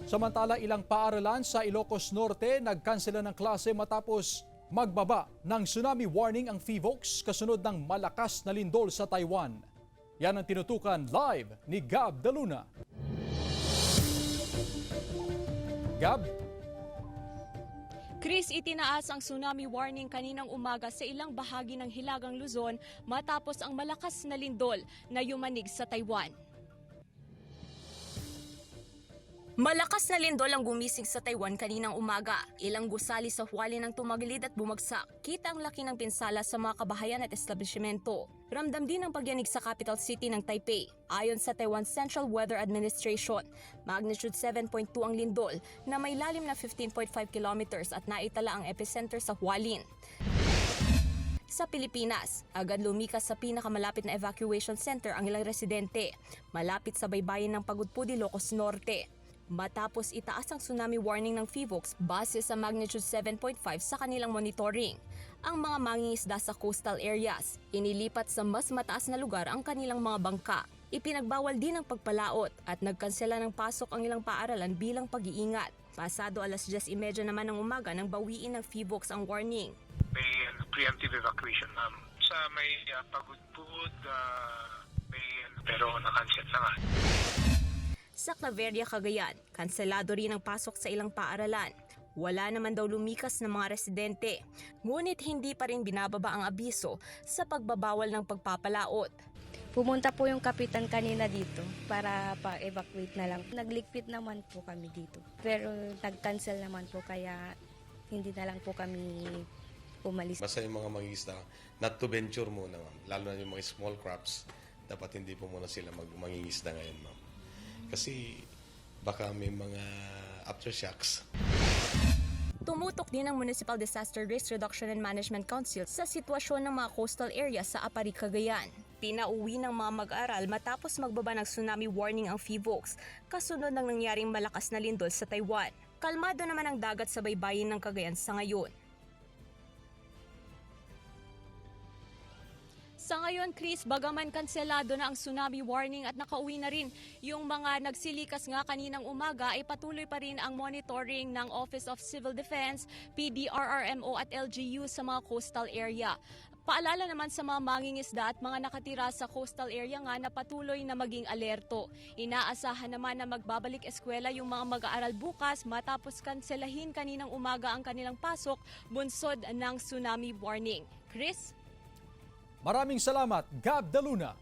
Samantala, ilang paaralan sa Ilocos Norte nagkansela ng klase matapos magbaba ng tsunami warning ang PHIVOLCS kasunod ng malakas na lindol sa Taiwan. Yan ang tinutukan live ni Gab De Luna. Gab? Chris, itinaas ang tsunami warning kaninang umaga sa ilang bahagi ng Hilagang Luzon matapos ang malakas na lindol na yumanig sa Taiwan. Malakas na lindol ang gumising sa Taiwan kaninang umaga. Ilang gusali sa Hualien ang tumagilid at bumagsak. Kita ang laki ng pinsala sa mga kabahayan at establishmento. Ramdam din ang pagyanig sa capital city ng Taipei. Ayon sa Taiwan Central Weather Administration, magnitude 7.2 ang lindol na may lalim na 15.5 kilometers at naitala ang epicenter sa Hualien. Sa Pilipinas, agad lumikas sa pinakamalapit na evacuation center ang ilang residente, malapit sa baybayin ng Pagudpud, Ilocos Norte. Matapos itaas ang tsunami warning ng PHIVOLCS base sa magnitude 7.5 sa kanilang monitoring. Ang mga mangingisda sa coastal areas, inilipat sa mas mataas na lugar ang kanilang mga bangka. Ipinagbawal din ang pagpalaot at nagkansela ng pasok ang ilang paaralan bilang pag-iingat. Pasado alas 10:30 naman ng umaga nang bawiin ng PHIVOLCS ang warning. May preemptive evacuation sa may Pagudpud, pero na-cancel na nga. Sa Claveria, Cagayan, kanselado rin ang pasok sa ilang paaralan. Wala naman daw lumikas ng mga residente, ngunit hindi pa rin binababa ang abiso sa pagbabawal ng pagpapalaot. Pumunta po yung kapitan kanina dito para pa-evacuate na lang. Naglikpit naman po kami dito. Pero nag-cancel naman po kaya hindi na lang po kami umalis. Basta yung mga mangingisda, not to venture muna, ma'am. Lalo na yung mga small crops, dapat hindi po muna sila mangingisda ngayon, ma'am. Kasi baka may mga aftershocks. Tumutok din ang Municipal Disaster Risk Reduction and Management Council sa sitwasyon ng mga coastal area sa Apari, Cagayan. Pinauwi ng mga mag-aaral matapos magbaba ng tsunami warning ang PHIVOLCS kasunod ng nangyaring malakas na lindol sa Taiwan. Kalmado naman ang dagat sa baybayin ng Cagayan sa ngayon. Sa ngayon, Chris, bagaman kanselado na ang tsunami warning at nakauwi na rin yung mga nagsilikas nga kaninang umaga, ay patuloy pa rin ang monitoring ng Office of Civil Defense, PDRRMO at LGU sa mga coastal area. Paalala naman sa mga mangingisda at mga nakatira sa coastal area nga na patuloy na maging alerto. Inaasahan naman na magbabalik eskwela yung mga mag-aaral bukas matapos kanselahin kaninang umaga ang kanilang pasok bunsod ng tsunami warning. Chris? Maraming salamat, Gab De Luna.